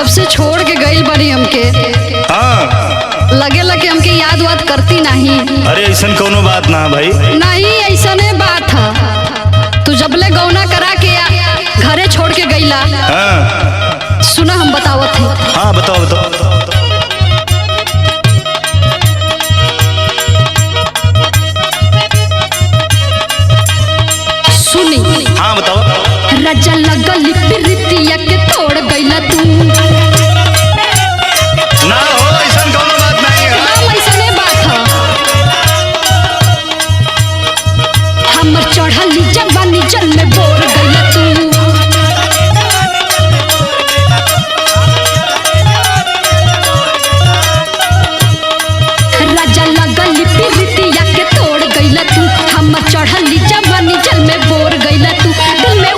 जब से छोड़ के गई बड़ी हमके हाँ लगे लगे हमके याद वाद करती नहीं। अरे ऐसा कोनो बात ना भाई। नहीं ऐसा बात है। तू जबले गौना करा के घरे छोड़ के गईला। हाँ सुना हम बतावत है। हाँ बताओ बताओ। सुनी हाँ बताओ। राजा लगल प्रीतिया के तोड़ गईला तू। ना हो ऐसा कोनो बात नहीं है। नाम ऐसने बात है। हमर चढ़ली जवानी जल में बोर गईला तू। राजा लगल प्रीतिया के तोड़ गईला तू। हमर चढ़ली जवानी जल में बोर गईला तू। दिल में